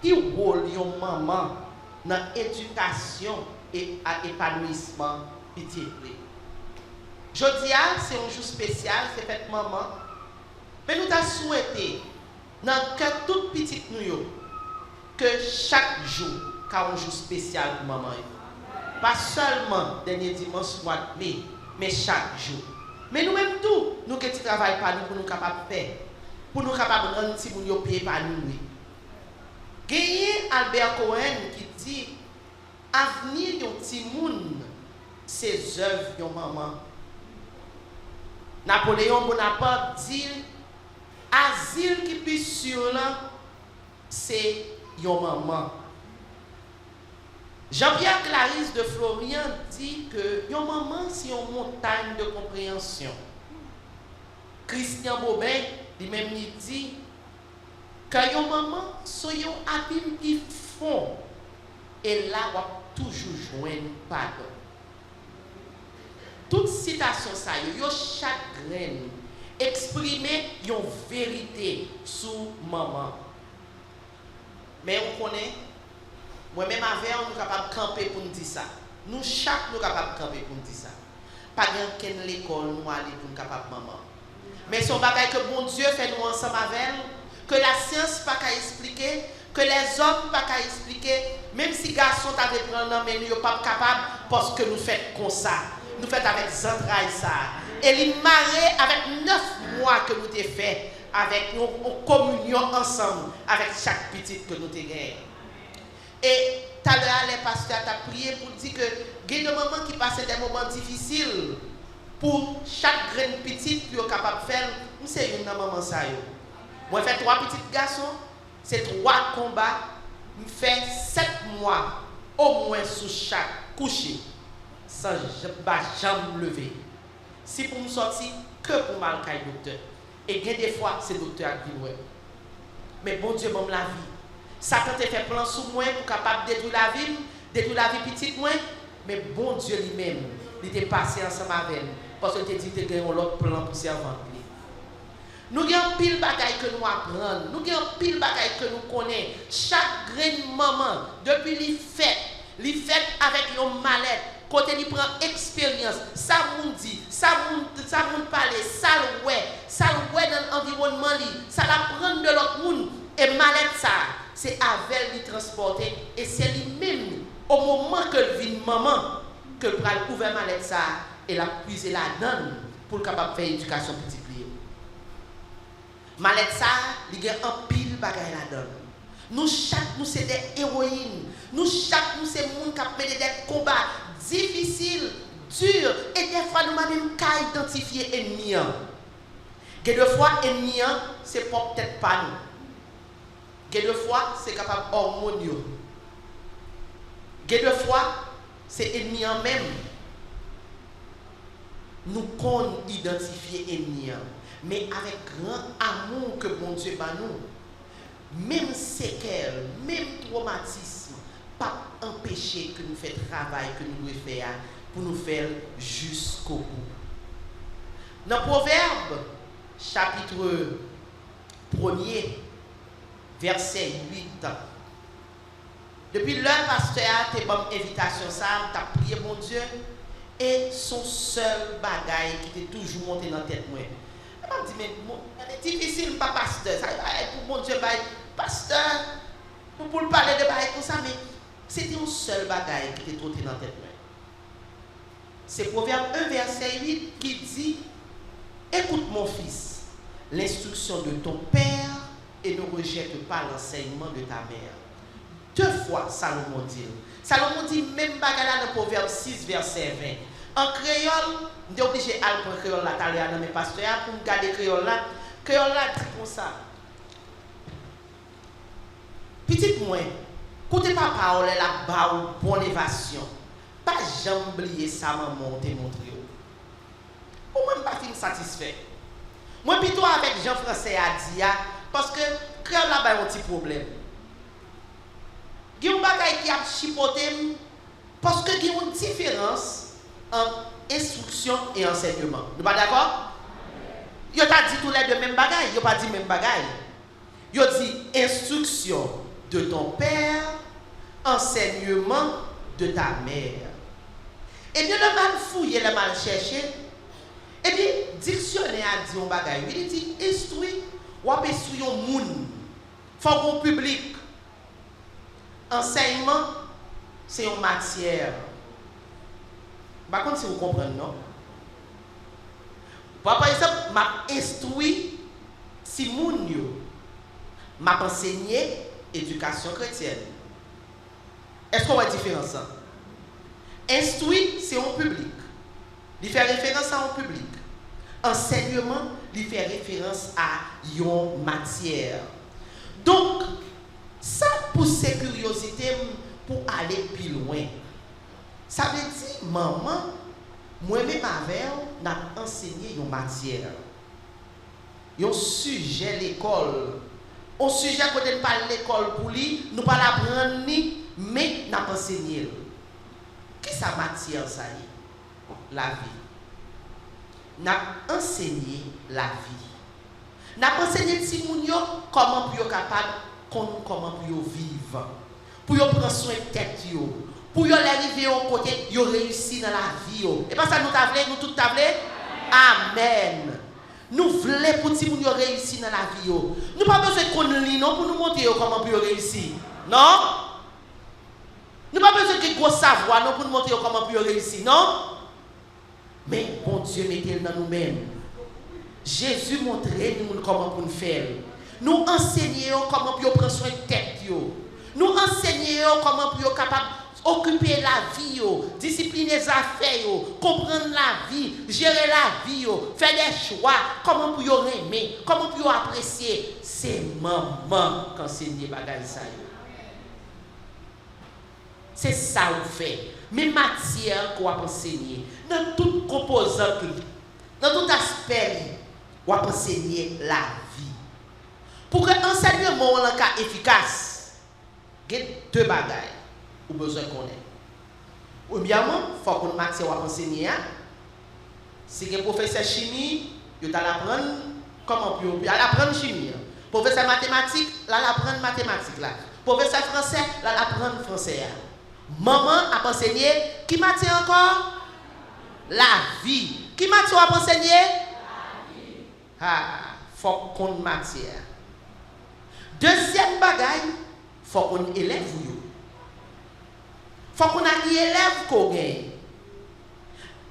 qui rôle yon maman dans l'éducation et à épanouissement petit. Jeudi, c'est un jour spécial, c'est fête maman. Mais nous avons souhaité, dans le cœur tout petit nous, que chaque jour, ait un jour spécial pour maman. Pas seulement dernier dimanche mois de mai, mais chaque jour. Mais nous-mêmes tout, nous qui travaillons pas nous pour nous capables de faire, pour nous capables de rendre si nous payons pas nous. Gagné Albert Cohen qui dit avenir yon petit monde, ses œuvres yon maman. Napoléon Bonaparte dit asile qui puisse sur là, c'est yon maman. Jean-Pierre Clarisse de Florian dit que yon maman c'est une montagne de compréhension. Christian Bobin lui-même dit que yon maman c'est yon abîme qui fond et là on va toujours joindre pardon. Toute citation ça yo chagrin exprimer yon vérité sur maman. Mais on connaît moi-même avec nous capable de camper pour nous dire ça. Nous chaque nous capable de camper pour nous dire ça. Pas qu'en l'école nous aller pour nous capable maman. Mais son bagage que bon Dieu fait nous ensemble avec elle, que la science pas qu'à expliquer, que les hommes pas qu'à expliquer, même si garçons t'avait prendre mais nous pas capable parce que nous faisons comme ça. Nous faisons avec entrailles ça. Et il marée avec 9 mois que nous t'ai fait avec nous en communion ensemble avec chaque petite que nous t'ai gagné. Et tout à l'heure, les pasteurs ont prié pour dire que il y a des moments qui passent des moments difficiles pour chaque graine petite qui est capable de faire. C'est une maman ça. Moi, je fais 3 petits garçons, c'est 3 combats, je fais 7 mois au moins sous chaque coucher, sans jamais me lever. Si pour me sortir, que pour mal caille docteur. Et bien des fois, c'est le docteur qui dit mais bon Dieu, bon la vie. Satan te fait plan sous moi pour capable détruire la vie petite moi, mais bon Dieu lui-même, il était passé ensemble avec nous parce que il dit que un autre plan pour servir. Nous avons pile bagaille que nous apprenons, nous avons pile bagaille que nous connaissons. Chaque grain maman depuis les fêtes avec une mallette, côté il prend expérience, ça moun dit, ça moun parler, ça le ouais dans l'environnement ça la prendre de l'autre monde et mallette ça. C'est avec lui transporter et c'est lui-même au moment que le vient maman que le bras ouvert mallette ça et la puiser la donne pour capable faire éducation petit plié. Mallette ça, il y a un pile bagaille la donne. Nous chaque nous c'est des héroïnes. Nous chaque nous c'est monde qui mené des combats difficiles, durs et des fois nous même qu'à identifier ennemi. Et des fois ennemi c'est peut-être pas nous. Quelques fois, c'est capable hormonieux. Quelques fois, c'est ennemi en même. Nous connaissons identifier ennemi, mais avec grand amour que bon Dieu bat nous, même séquelles, même traumatisme, pas empêcher que nous fassions le travail que nous devons faire pour nous faire jusqu'au bout. Dans Proverbe, chapitre 1er, verset 8. Depuis l'heure, pasteur a été bonne invitation, ça, t'as prié mon Dieu, et son seul bagaille qui était toujours monté dans la tête, moi. Je me dis, mais c'est difficile, pas pasteur, ça pour mon Dieu, pasteur, pour parler de bagaille comme ça, mais c'était un seul bagaille qui était monté dans la tête, moi. C'est Proverbe 1, verset 8 qui dit, écoute mon fils, l'instruction de ton père, et ne rejette pas l'enseignement de ta mère. 2 fois, Salomon dit. Salomon dit même bagarre dans Proverbe 6, verset 20. En créole, je suis obligé d'aller pour créole là, dans mes pasteurs, pour me garder créole là. Créole là dit comme ça. Petite moi, écoutez pas parole là, bas ou bonne évasion. Pas jamais oublier ça, maman, te montré. Ou même pas fin satisfait. Moi, plutôt avec Jean-François a dit, parce que créole là, il y a un petit problème. Il y a un bagage qui a chipoté parce qu'il y a une différence entre instruction et enseignement. Nous pas d'accord? Yo t'a dit tous les deux même bagaille, yo pas dit même bagaille. Yo dit instruction de ton père, enseignement de ta mère. Et bien, le mal fouillé, le mal cherché, et bien, dictionnaire a dit un bagage. Il dit, instruit, ou instruit un monde. Faut un public. Enseignement, c'est une matière. Par contre, si vous comprenez, non? Par exemple, m'a instruit si moun yo, m'a enseigné éducation chrétienne. Est-ce qu'on voit la différence? Instruit, c'est un public. Il fait référence à un public. Enseignement, il fait référence à une matière. Donc, ça pousse curiosité pour aller plus loin. Ça veut dire, maman, moi-même avec n'a enseigné une matière. Un sujet l'école. Un sujet qu'on ne parle l'école pour lui, nous pas l'apprendre ni, mais n'a pas enseigné. Qu'est-ce que ça matière ça y est? La vie. N'a enseigné la vie. N'a enseigné si moun yo comment pour capable comment pour vivre. Pour prendre soin de tête yo. Pour arriver au côté, yo réussir dans la vie yo. Et pas ça nous t'avlé, nous tout t'avlé. Amen. Nous voulons pour ti moun yo réussir dans la vie yo. Nous pas besoin qu'on lit non pour nous montrer comment pour réussir. Non? Nous pas besoin de gros savoir non pour nous montrer comment pour réussir, non? Mais bon Dieu mettez dans nous-mêmes. Jésus montrait nous comment pour nous faire. Nous enseignons comment pour prendre soin de tête yo. Nous enseignons comment pour capable occuper la vie yo, discipliner les affaires yo, comprendre la vie, gérer la vie yo, faire des choix, comment pour yo aimer, comment pour yo apprécier. C'est maman qui enseigne bagay ça yo. C'est ça qu'on fait. Mais matière qu'on va enseigner, dans toute composante, dans tout aspect, on va enseigner la vie. Pour que l'enseignement soit efficace, il y a deux bagages ou besoin qu'on ait. Premièrement, il faut qu'on matière qu'on enseigner. Si un professeur chimie, il va apprendre comment il va apprendre chimie. Professeur mathématique, il va apprendre mathématiques. Professeur français, il va apprendre français. Maman a enseigné, qui matière encore? La vie. Qui matière a enseigné? La vie. Ah, faut qu'on matière. Deuxième bagaille, faut qu'on élève vous. Faut qu'on a qui élève qu'on gagne.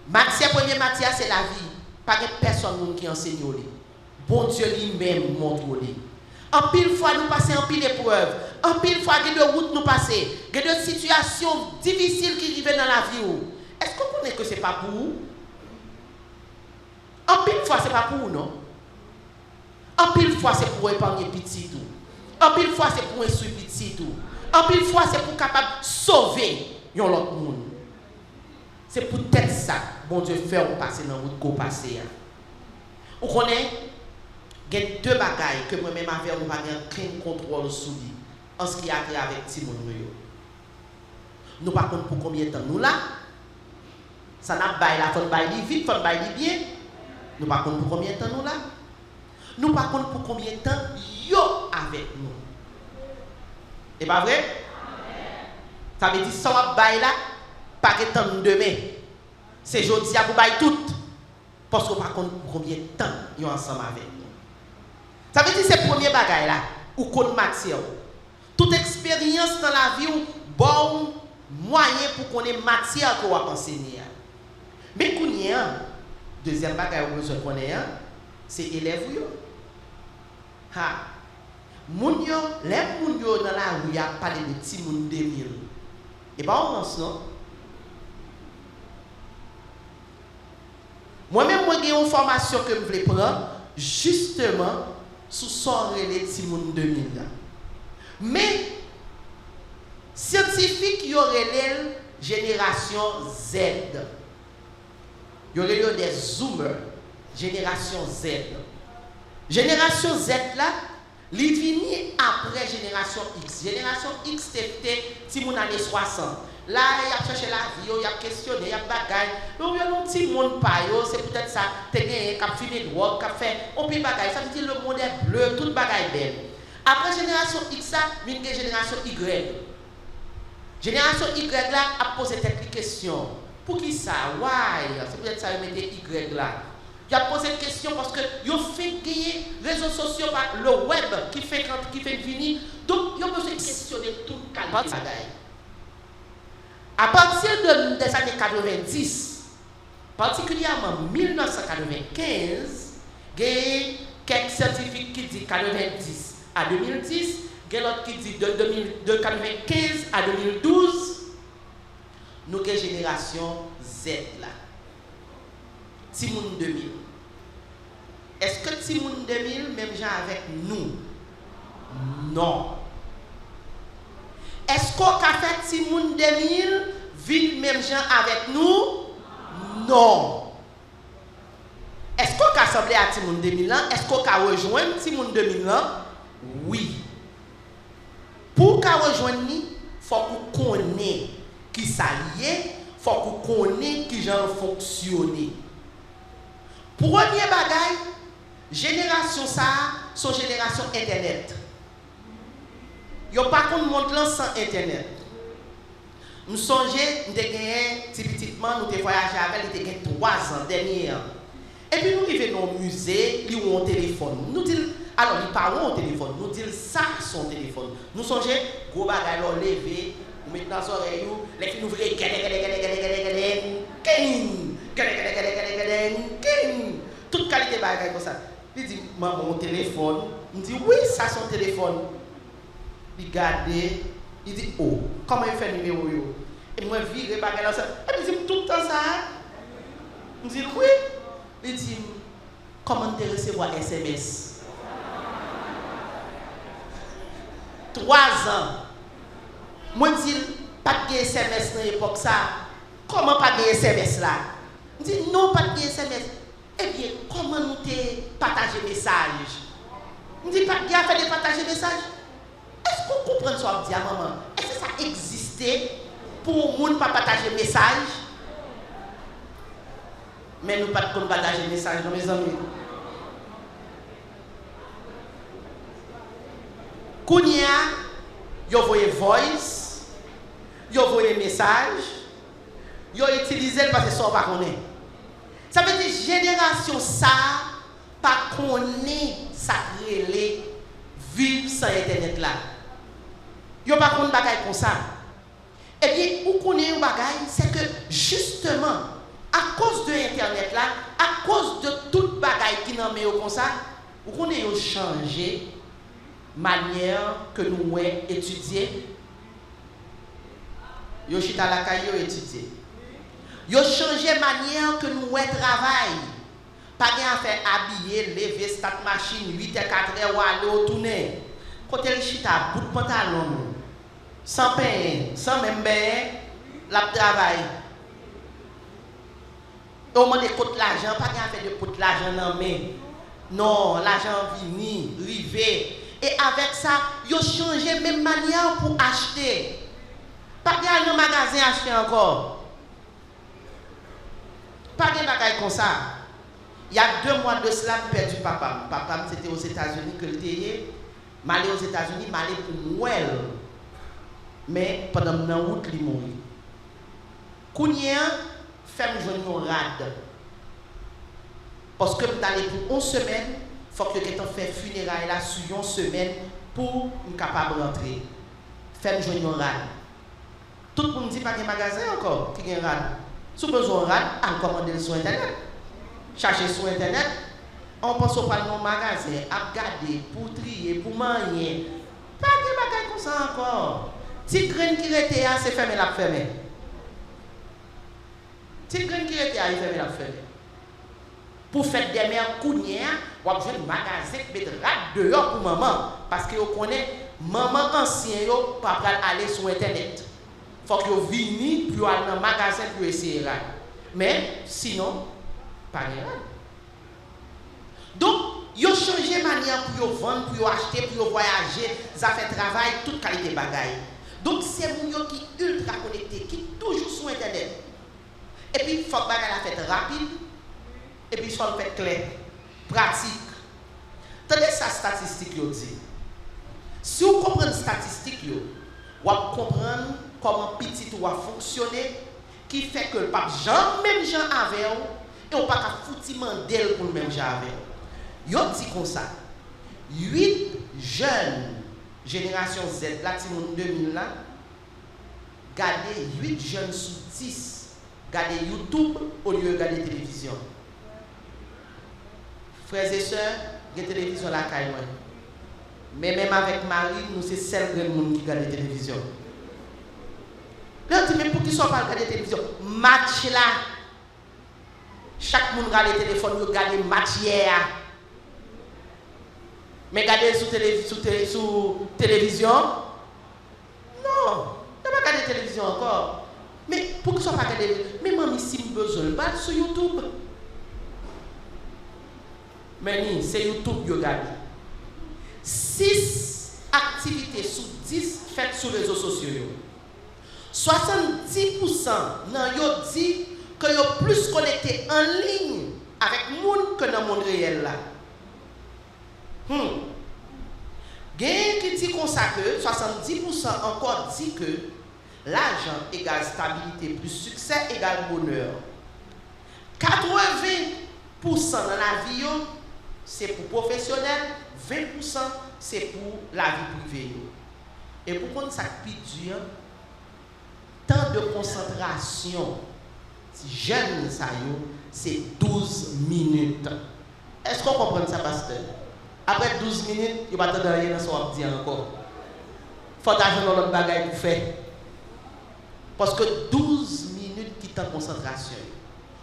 Matière, première matière, c'est la vie. Pas de personne qui enseigne. Bon Dieu lui-même montre. En pile fois, nous passons en pile épreuve. En pile fois, il y a des routes nous passer. Il y a des situations difficiles qui arrivent dans la vie. Est-ce qu'on connaît que ce n'est pas pour vous? En pile fois, ce n'est pas pour vous, non? En pile fois, c'est pour épargner petit tout. En pile fois, c'est pour instruire petit tout. En pile fois, c'est pour capable sauver l'autre monde. C'est pour peut-être ça, bon Dieu, faire passer dans la route qu'on passe. Vous connaissez? Il y a deux bagailles que moi-même avec nous pas aucun contrôle sur lui en ce qui a trait avec Timon. Nous par contre pour combien de temps nous là? Ça n'a pas la faut bailler vite, faut bailler bien. Nous par contre pour combien de temps nous là? Nous par contre pour combien de temps yo avec nous? C'est pas vrai? Ça veut dire ça va bailler là pas que temps demain. C'est jeudi à vous bailler tout parce que par contre pour combien de temps yo ensemble avec nous? Ça veut dire c'est le premier bagage là, ou qu'on matière. Toute expérience dans la vie, ou bon moyen pour qu'on ait matière qu'on va enseigner. Mais qu'on y a, deuxième bagage où besoin qu'on ait, c'est élève yo. Ha. Moun yo, les moun yo dans la rue a parlé de petit moun 2000. Et pas on pense non. Moi-même moi j'ai une formation que je voulais prendre justement sous son relais Timoun 2000. Mais, scientifique, il y aurait la génération Z. Il y aurait des zoomers, génération Z. Génération Z là, il vient après génération X. Génération X, c'était Timoun années 60. Là, il a cherché la vie, il a questionné, il a bagaille. Donc, il y a un petit monde pas, c'est peut-être ça, il a fumé drogue, il a fait un petit bagaille. Ça veut dire le monde est bleu, toute bagaille belle. Après génération X, il y a une génération Y. Génération Y là a posé cette question. Pour qui ça? Why? C'est peut-être ça que vous mettez Y là. Il a posé une question parce que il fait gagner les réseaux sociaux, le web qui fait venir. Donc, il a besoin de questionner tout le calme. À partir des années 90, particulièrement 1995, il y a quelques scientifiques qui disent 90 à 2010, il y a l'autre qui dit de 95 à 2012, nous avons une génération Z là. Timoun 2000. Est-ce que Timoun 2000, même gens avec nous? Non. Est-ce qu'on a fait Timoun 2000, vivre même gens avec nous? Non. Est-ce qu'on a assemblé à Timoun 2000? Est-ce qu'on a rejoint Timoun 2000? Oui. Pour qu'on rejoigne, il faut qu'on connaisse qui s'allie, il faut qu'on connaisse qui gens fonctionner. Premier bagage, génération ça, son génération Internet. Yo pas qu'on monde là sans Internet. Nous songeons, nous avons typiquement, nous avons voyagé avec, nous avons 3 ans dernier. Et puis nous arrivons au musée, nous avons un téléphone. Nous disons, alors nous parlons au téléphone, nous disons ça son téléphone. Nous songeons, gros bagage levé, nous mettons dans les oreilles, les filles nous ouvrent, toute qualité de bagage comme ça. Il dit, maman, mon téléphone. Il dit, oui, ça son téléphone. Il regarde, il dit, oh, comment il fait le numéro? Et moi, je vire le bagage là. Et il dit, tout le temps ça. Il dit, oui. Il dit, comment tu recevoir SMS? 3 ans. Moi, je dis, pas de SMS dans l'époque ça. Comment pas de SMS là? Il dit, non, pas de SMS. Eh bien, comment nous te partager message? Il dit, pas de fait de partager message? Est-ce qu'on comprend ce qu'on dit à maman? Est-ce que ça existait pour nous pas partager message? Mais nous pas de partager message, mes amis. Kounia, yo voyez voice, yo voyez message, yo utilisé parce que ça on pas connaît. Ça veut dire génération ça pas connaît ça relé vivre sans internet là. Yo pas connaît bagaille comme ça. Eh bien, ou connaît un bagaille, c'est que justement à cause de internet là, à cause de toute bagaille qui n'en met comme ça, vous connaissez changé manière que nous étudier. Yo chita la caille étudier. Yo changé manière que nous travail. Pas bien faire habiller, lever start machine 8h 4h ou aller tourner. Côté le chita bout de pantalon. Sans pain, sans même bain, la travail. Au moment de côté l'argent, pas bien faire de côté l'argent dans main. Non, l'argent vini, rivé. Et avec ça, yo changé même manière pour acheter. Pas bien aller dans le magasin acheter encore. Pas de bagaille comme ça. Il y a 2 mois de cela, j'ai perdu papa. Papa, c'était aux États-Unis que le théier. M'aller aux États-Unis, m'aller pour Noël. Mais pendant la route, il mourit. Kounia, femme jeune rade. Parce que d'aller pour 11 semaines, il faut que quelqu'un fasse funérailles là sur 1 semaine pour être capable de rentrer. Femme jeune rade. Tout le monde dit pas qu'il y a un magasin encore qui est rade. Si vous avez besoin de rad, on commande sur Internet. Cherchez sur Internet. On pense au pas de magasin, à garder, pour trier, pour manger. Pas de bagaille comme ça encore. Si graine qui était là, c'est fermé la fermé. Si graine qui était là, il fermé la fermé. Pour faire des mères counières, vous avez un magasin qui met rad dehors pour maman. Parce que vous connaissez, maman ancienne, vous ne pouvez pas aller sur Internet. Il faut que vous veniez pour aller dans le magasin pour essayer là. Mais sinon, pas rien. Donc, ils ont changé de manière pour vendre, pour acheter, pour voyager, ça fait travail, toute qualité de bagaille. Donc, c'est les gens qui sont ultra connectés, qui sont toujours sur Internet. Et puis, il faut que la fête rapide, et puis il faut le faire clair, pratique. Tenez sa statistique, dit. Si vous comprenez les statistiques, vous comprenez comment petit va fonctionner, qui fait que le pape Jean, même Jean avec et on pas foutre mandel pour le même Jean avec. Yo dit comme ça. 8 jeunes génération Z là, 2000 là, gardez 8 jeunes sous 10, gardez YouTube au lieu de garder télévision. Frères et sœurs, la télévision là caille. Mais même avec Marie, nous c'est seul grand monde qui regarde la télévision. Là, mais pour qui sont pas regarder la télévision? Match là. Chaque monde regarde le téléphone, il regarde le match hier. Mais regarder sur télévision? Non, tu n'as pas regardé la télévision encore. Mais pour qui sont pas regarder? Mais maman, si besoin, pas sur YouTube. Mais c'est YouTube qui regarde. 6 activités sur 10 faites sur les réseaux sociaux. 70% nan yo dit que yo plus connecté en ligne avec monde que dans le monde réel là. Gain qui dit comme ça que 70% encore dit que l'argent égale stabilité plus succès égale bonheur. 80% dans la vie c'est pour professionnel, 20% c'est pour la vie privée. Et pour qu'on ça plus dur, temps de concentration, si jeune ça c'est 12 minutes. Est-ce qu'on comprend ça, pasteur? Après 12 minutes, il va te donner dans son dire encore. Il faut t'ajouter dans l'autre bagaille pour faire. Parce que 12 minutes qui t'en concentration.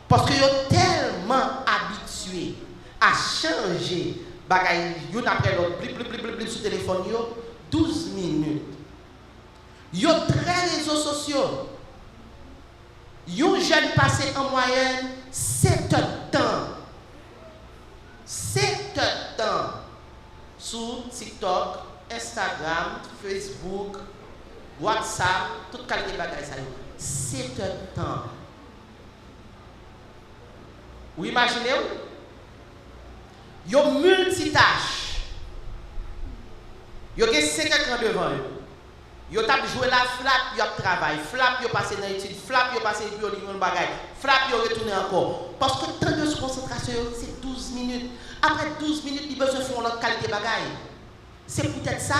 Parce que vous êtes tellement habitué à changer bagaille une après l'autre, sur le téléphone, 12 minutes. Yo très réseaux sociaux. Yo jeune passé en moyenne 7 heures de temps. 7 heures de temps sur TikTok, Instagram, Facebook, WhatsApp, toute qualité de bagaille ça. 7 heures de temps. Vous imaginez? Yo multitâche. Yo gen 5 écrans devant eux. Yo tap joué la flap, yo travail, flap yo passé dans l'étude, flap yo passé puis yo li yon bagay, flap yo retourné encore. Parce que temps de concentration c'est 12 minutes. Après 12 minutes, il besoin faire l'autre qualité bagay. C'est peut-être ça.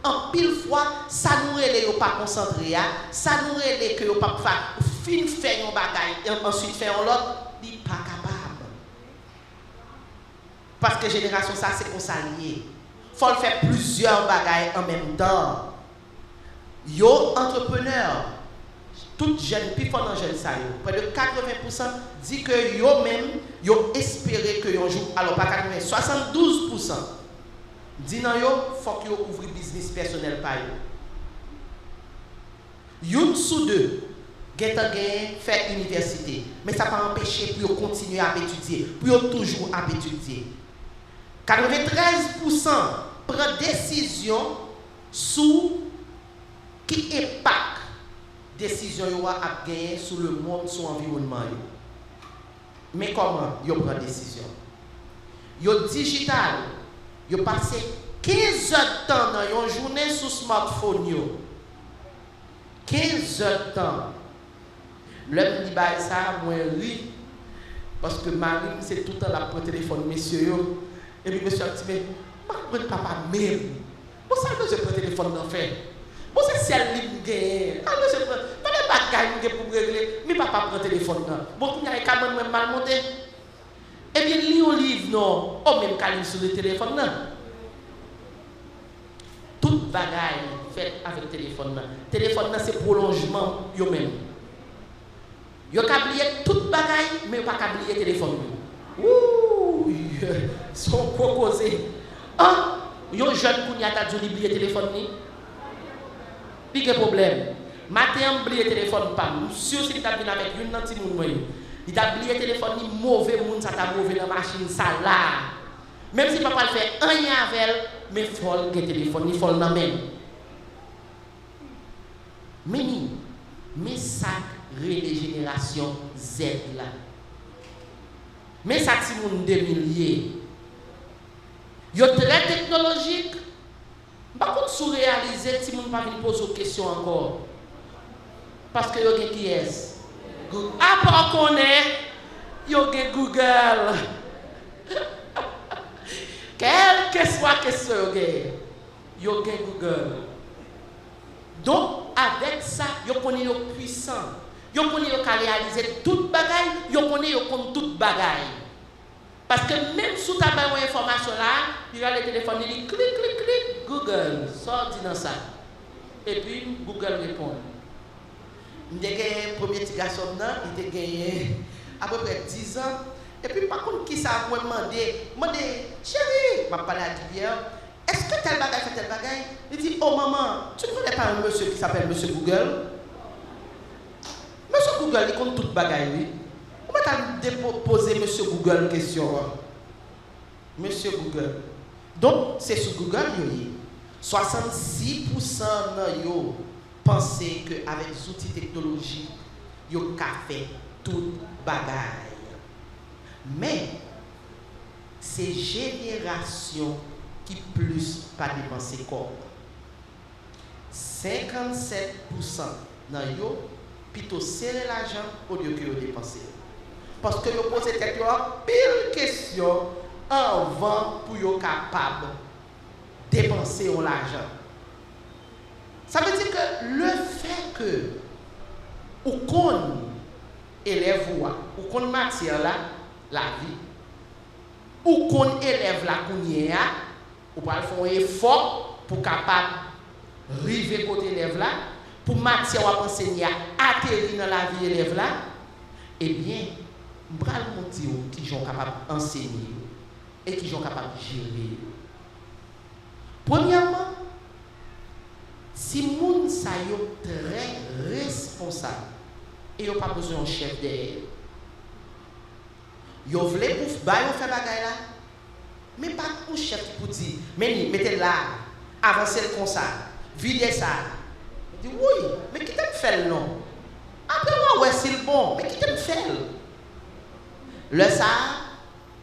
En pile fois, ça nous relève yo pas concentré, ça nous relève que yo pas faire yon bagay et ensuite faire l'autre, il pas capable. Parce que génération ça c'est qu'on s'allier. Faut faire plusieurs bagailles en même temps. Yo entrepreneur, tout jeune, puis pendant jeune ça yo, près de 80% dit que yo même yo espérer que yo joue, alors pas 80, 72% dit non yo faut que yo ouvrir business personnel par yo. Une sous deux fait université, mais ça pas empêcher pour continuer à étudier, pour toujours à étudier. 93% prend décision sous qui impacte décision yo a gagner sur le monde, sur l'environnement. Mais comment yo prend décision? Yo digital, yo passé 15 heures de temps dans une journée sur smartphone yo. 15 heures de temps. L'homme dit bah ça moi ri parce que Marie c'est tout le temps la prend téléphone monsieur yo et puis monsieur a dit mais moi papa même. Vous savez je prends téléphone dans fait. Bon, c'est celle qui gagne. Alors, je prends. Pas de bagaille pour régler. Mais papa prend le téléphone. Bon, il y a un caméra même mal monté. Eh bien, lis un livre, non. Oh, même caméra sur le téléphone, non. Toute bagaille faite avec le téléphone. Le téléphone, c'est prolongement, yo même. Yo oublié toute bagaille, mais pas oublié le téléphone. Ouh, son proposé. Ah, yo jeune qui a oublié le téléphone. Puis quel problème? Matin, on oublie le téléphone pas. Monsieur, si tu as venu avec une nanti moun moyen, il t'a oublié le téléphone, ni mauvais moun, ça t'a mauvais dans la machine, ça là. Même si papa le fait un lien avec elle, mais il faut le téléphone, il faut le même. Mais ça, les générations Z là. Mais ça, c'est mon 2000. Yo très technologique. Par contre, si vous réalisez, si vous ne pas venir poser une question encore, parce que vous avez qui est? Après qu'on est, vous avez Google. Quelle que soit la question, vous avez Google. Donc, avec ça, vous connaissez le puissant. Vous connaissez réaliser toute bagaille, vous connaissez toute bagaille. Parce que même si tu as une information là, il y a le téléphone, il dit clic, clic, clic, Google, sort dans ça. Et puis Google répond. J'ai gagné un premier petit garçon, il a gagné à peu près 10 ans. Et puis par contre, qui ça m'a demandé, chérie, je parlé à Dieu, est-ce que tel bagaille fait tel bagaille? Il dit, oh maman, tu ne connais pas un monsieur qui s'appelle Monsieur Google? Monsieur Google, il compte toute bagaille, oui. Comment tu as posé Monsieur Google une question? Monsieur Google. Donc, c'est sur Google, 66% de pensent qu'avec les outils technologiques, ils ont fait toute bagaille. Mais, c'est génération qui plus pas dépenser comme 57% dans yo plutôt serrer l'argent au lieu que yo dépenser. Parce que yo pose quelques pile questions avant pour yo capable dépenser l'argent. Ça veut dire que le fait que ou qu'on élève ou qu'on matière là la vie ou qu'on élève la kounya ou pas faire un effort pour capable river côté élève là pour matière ou enseigner atterrir dans la vie élève là, eh bien on va le montrer qui sont capables d'enseigner et qui sont capables de gérer. Premièrement, si moun sa yo très responsable et yo pas besoin d'un chef derrière, yo vle pour ba yo faire bagay là, mais pas un chef pour dire mettez là, avancez comme ça, videz ça. Il dit oui, mais qui t'aime faire non? Après ouais c'est le bon, mais qui t'aime faire? Le ça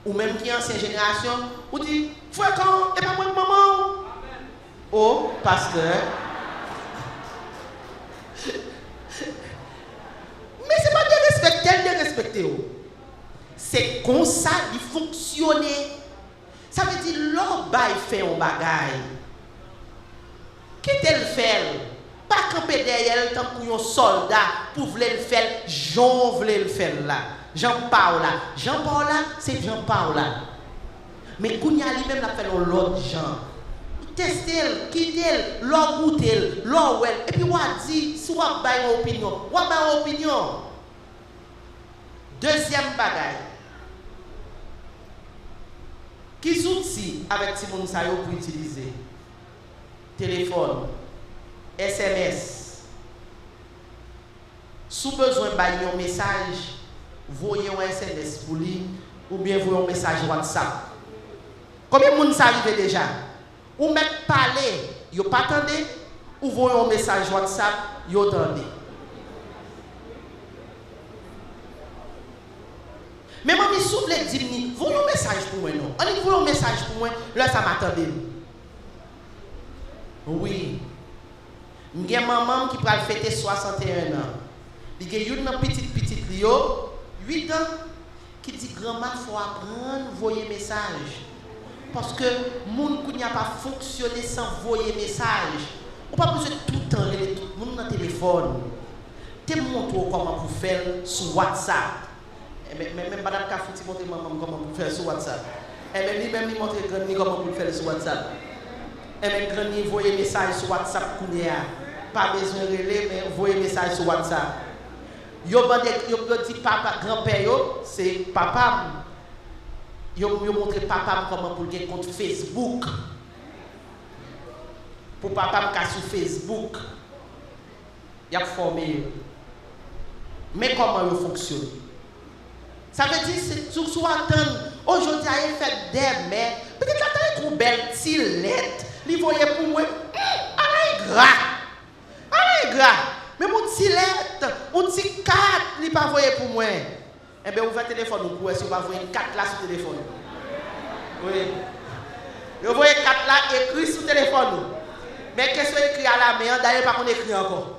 ou même qui est ancienne génération, ou dit frère quand et pas moi maman. Oh pasteur. Mais c'est pas de respecter, c'est comme ça il fonctionne. Ça veut dire l'homme fait un bagaille. Qui te le fait? Pas camper derrière tant pour un soldat pour vouloir le faire, Jean voulait le faire là. Jean-Paul là, c'est Jean-Paul là. Mais Kounia lui-même l'a fait l'autre Jean. Testez, quittez, l'or goûtez, l'or well. Et puis on dit, si on a une opinion, on a une opinion. Deuxième bagaille. Quels outils avec Simon Sayo pour utiliser? Téléphone, SMS. Si besoin de un message, voyez un SMS pour lui ou bien voyez un message WhatsApp. Combien de monde ça arrive déjà? Ou même parler, vous pas attendez, ou voyez un message WhatsApp, vous attendez. Mais moi, je souffle et dis, voyez un message pour moi, non? On dit, voyez un message pour moi, là, ça m'attendait. Oui. Il y a une maman qui va fêter 61 ans. Il y a une petite Lio, 8 ans, qui dit, grand-mère, il faut apprendre, voyez message. Parce que les gens qui n'ont pas fonctionné sans envoyer message, on n'a pas besoin de tout le temps les tout le monde dans le téléphone. Tu montres comment vous faire sur WhatsApp. Même Madame Kafouti montre maman comment vous faire sur WhatsApp. Et même lui montre Grandi comment vous faire sur WhatsApp. Et même Grandi envoyer message sur WhatsApp pas besoin de relais mais envoyer message sur WhatsApp. Yo dit papa grand-père c'est papa. Yo montre papa comment pour gagner compte Facebook. Pour papa me sur Facebook. Il a formé. Mais comment il fonctionne? Ça veut dire c'est tout soit attendre. Aujourd'hui il fait des mères. Peut-être attendre une belle tilette. Il voyait pour moi. Allez gras. Mais mon tilette, mon petit 4, il pas voyé pour moi. Eh bien, ouvrez le téléphone, vous pouvez si vous voyez 4 là sur le téléphone. Oui. Vous voyez 4 là écrit sur le téléphone. Mais qu'est-ce qu'on écrit à la main? D'ailleurs, pas qu'on écrit encore.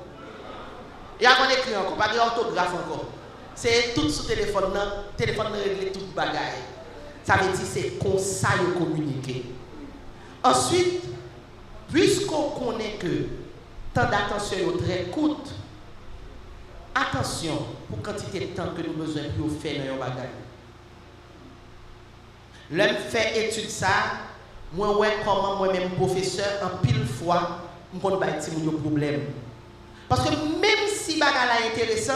Il y a qu'on écrit encore, pas d'orthographe encore. C'est tout sur téléphone, téléphone régler tout bagaille. Ça veut dire c'est comme ça de communiquer. Ensuite, puisqu'on connaît que temps d'attention est très courte, attention pour quantité de temps que nous avons besoin pour faire dans nos bagages. L'homme fait étude ça, moi ouais comment moi-même professeur en pile fois, je ne vais pas problème. Parce que même si bagage est intéressant,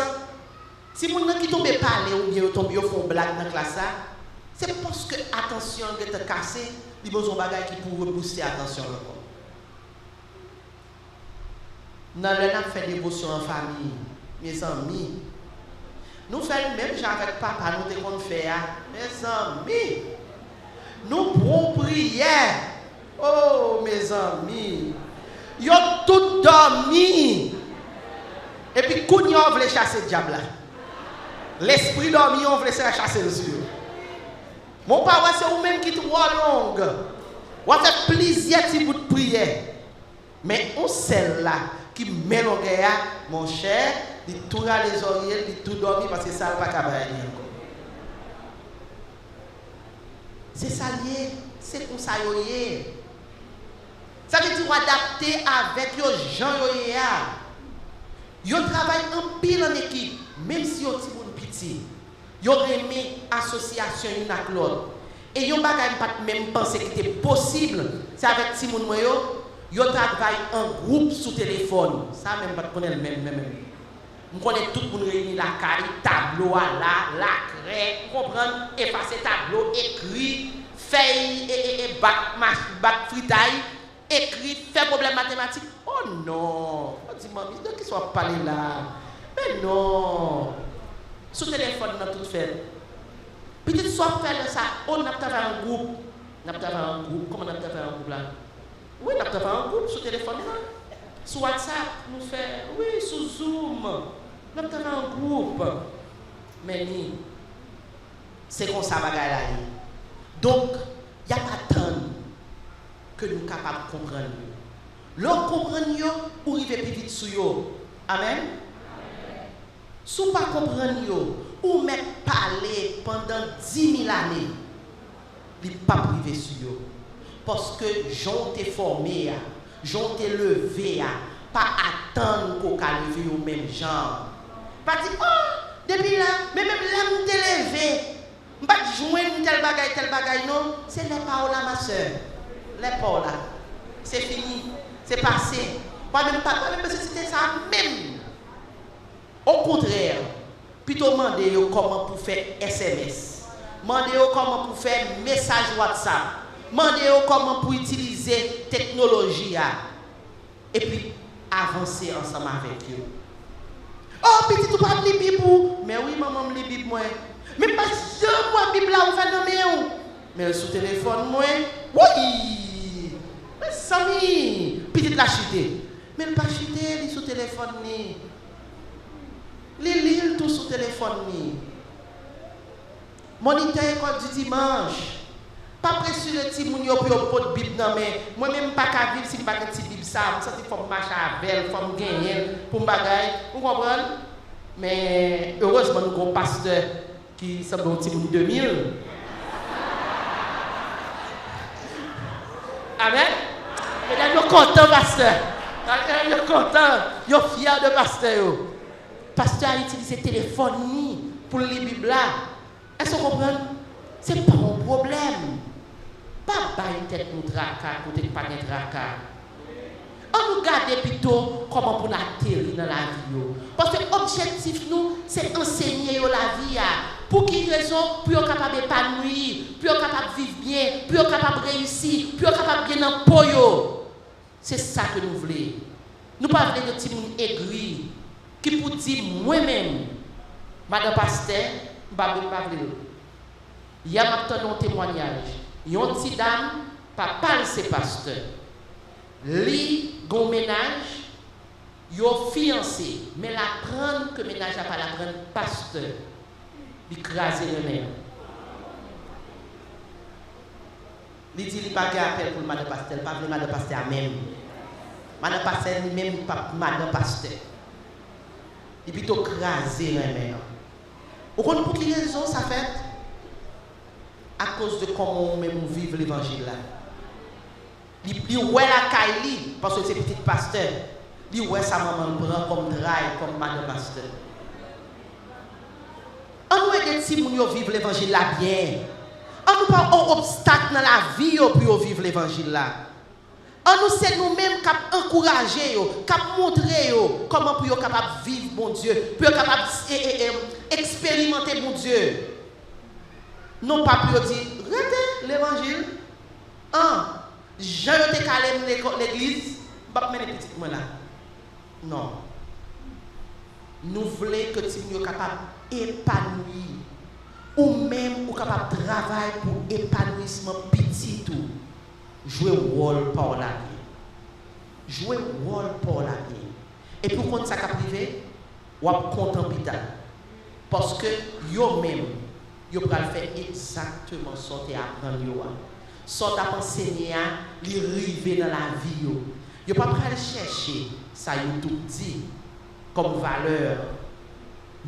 si mon qui tombe parler ou bien tombe font blague dans la classe, c'est parce que attention est cassée, il y a besoin de bagage qui pour repousser attention encore. Dans le temps fait dévotion en famille, mes amis, nous faisons même genre avec papa, nous devons faire, mes amis, nous pouvons prier. Oh mes amis, ils ont tout dormi. Et puis, quand on veut chasser le diable, l'esprit dormi, on veut chasser le sur. Mon père, c'est vous-même qui trop long. On fait plaisir si vous priez. Mais on celle là qui met l'oreille, mon cher, il tourne les oreilles, il tout dormi parce que ça n'a pas qu'à bailler encore. C'est ça lié, c'est comme ça lié. Ça veut dire adapter avec les gens liés. Yo travaille en pile en équipe, même si yo ti moun petit. Yo remet association une avec l'autre. Et yo bagay pas même penser que c'était possible. C'est avec ti moun yo travaille en groupe sous téléphone. Ça même pas connaît même. On connaît tout pour réunir la caille, tableau la craie, comprendre, effacer tableau, écrit, feuille et bac fritaille, écrit, faire problème mathématique. Oh non, on dit maman, de qui soit parlé là? Mais non. Sous téléphone, on a tout fait. Peut-être soit faire ça, on a fait un groupe. On a fait un groupe. Comment on a fait un groupe là? Oui, on a fait un groupe sur téléphone là. Sur WhatsApp, nous fait, oui, sur Zoom. On a fait un groupe. Mais c'est comme ça bagaille là. Donc, il n'y a pas de temps que nous sommes capables de comprendre. L'on comprend yo ou rive plus vite sur yo. Amen. Si vous ne comprenez pas, ou même parler pendant 10 000 années, il ne pas privé sur yo. Parce que j'ont été formé, j'ont été levé, pas attendre qu'on levé au même genre. Pas dire, oh, depuis là, mais même là, je t'ai levé. Je ne vais pas joindre tel bagaille, non. C'est les paroles là, ma soeur. Les paroles là. C'est fini. C'est passé. Moi-même, c'était ça même. Au contraire, plutôt demander comment pour faire SMS. Demander comment pour faire message WhatsApp. Demander comment pour utiliser technologie. Et puis, avancer ensemble avec eux. Oh, petit, tu parles de Bible. Mais oui, maman, je lis Bible. Mais pas que moi, Bible là, on fait nommer. Mais sur téléphone, moi, oui. Mais Samy, petite la chuter. Mais le pas chuter, il est sur téléphone. Il lit tout sur téléphone. Moniteur école du dimanche. Pas presser le petit moun yo pour yo de Bible non mais moi même pas qu'à vivre si pas de petite Bible ça, ça c'est faut marcher avec, faut gagner pour bagaille. Vous comprenez? Mais heureusement nous avons un pasteur qui semble un petit moun 2000. Amen. Et là, nous content, pasteur. Nous content. Nous fiers de pasteur. Pasteur a utilisé le téléphone pour lire la Bible. Est-ce que vous comprenez? Ce n'est pas un problème. Pas une tête nous tracas, pour ne pas de tracas. On nous garde plutôt comment pour atterrir dans la vie. Parce que l'objectif, nous, c'est enseigner la vie. Pour quelle raison? Pour être capable d'épanouir, pour être capable de vivre bien, pour être capable de réussir, pour être capable de bien dans le poyo. C'est ça que nous voulons. Nous ne voulons pas de petits gens aigris qui pour dire moi-même, Madame Pasteur, je ne veux pas. Il y a maintenant un témoignage. Il y a une petite dame, papa c'est pasteur. Li, gon ménage, yo fiancé, mais la prendre que ménage n'a pas la prendre pasteur. Il crase le nez. Il dit il pas appel pour madame pasteur, pas pour madame pasteur même. Madame pasteur lui-même madame pasteur. Et plutôt craser les mains. Vous comprenez pour quelle raison ça fait? À cause de comment même vivre l'évangile là. Il ouais la caille parce que c'est petit pasteur. Il ouais sa maman prend comme draille comme madame pasteur. On nous aide si moun yo vivre l'évangile là bien. On nous pas un obstacle dans la vie pour vivre l'évangile là. On nous c'est nous-mêmes qui encourager yo, qui montrer yo comment pour yo capable vivre bon Dieu, pour yo capable expérimenter bon Dieu. Non pas pour dire arrêtez l'évangile. Jean te calme l'église, pas mener petit moi là. Non. Nous voulons que tu sois capable d'épanouir ou même ou capable de travailler pour épanouissement petit tout. Jouer rôle pour la vie. Jouer rôle pour la vie. Et pour qu'on ça privé, ou contempler parce que yo même yo pral faire exactement ce que apprendre yo. Sort à enseigner li river dans la vie yo. Yo pas pral chercher ça YouTube dit comme valeur.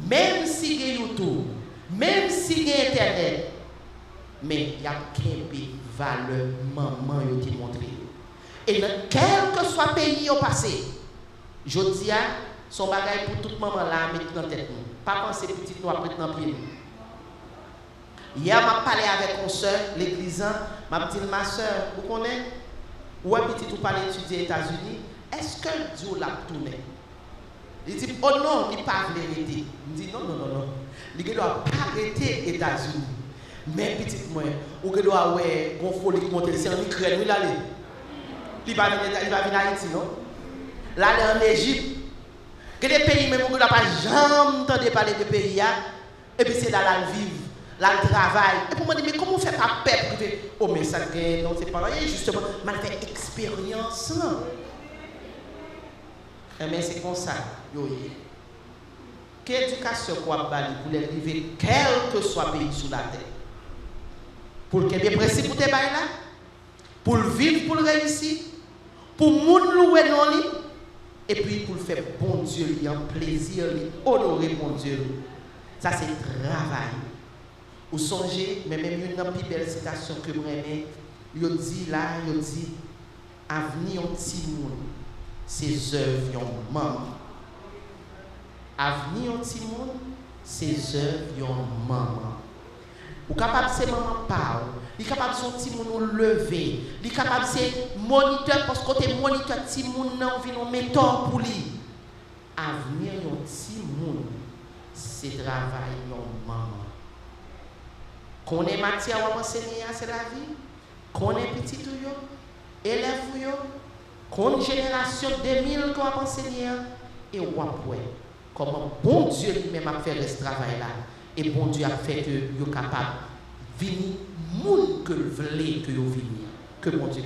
Même si il y a YouTube, même si il y a Internet, mais il y a qu'une valeur maman yo te montré. Et dans quel que soit pays au passé, je dis son bagage pour toute maman là mettre dans tête nous. Pas penser petite nous après dans pied. Hier m'a parlé avec une soeur l'église, m'a dit ma soeur, vous connaissez ou petit ou parler étudier aux États-Unis, est-ce que Dieu l'a tourné? Il dit oh non, il pas vérité. Il dit non. Il doit pas arrêter aux États-Unis. Mais petit moi, ou que doit ouais, gon folie monter c'est en Ukraine, il aller. Il va venir en Haïti non? Là en Égypte. Que des pays même où on n'a pas jamais entendu parler de pays là et puis c'est là la vivre, là le travail. Et pour moi dire mais comment on fait pas peur pour dire oh mais ça non c'est pas rien justement, mal fait expérience non. Mais c'est comme ça, quelle éducation qu'on va bali pour les vivre quel que soit pays sur la terre. Pour qu'il y ait des principes pour te bailler là, pour le vivre, pour le réussir, pour moun louer non li, et puis pour le faire bon Dieu, lui en plaisir, lui honorer bon Dieu. Ça c'est travail. Vous songez, mais même une plus belle citation que moi aimé, il dit là, il dit avenir un petit monde. Ses œuvres yon maman. Avenir un petit monde, ses œuvres yon maman. Ou capable c'est maman parle, il capable son petit monde lever, il capable c'est moniteur parce que t'es moniteur petit monde nan vinn on mentor pour lui. Avenir yon petit monde, c'est travail yon maman. Connaît matière ou enseigner c'est la vie. Connaît petit ou yo, élève ou yo. Qu'on génération 2000 qu'on a enseigné et on voit comment bon Dieu lui-même a fait ce travail là et bon Dieu a fait que vous capable venir monde que vous voulez que vous veniez que bon Dieu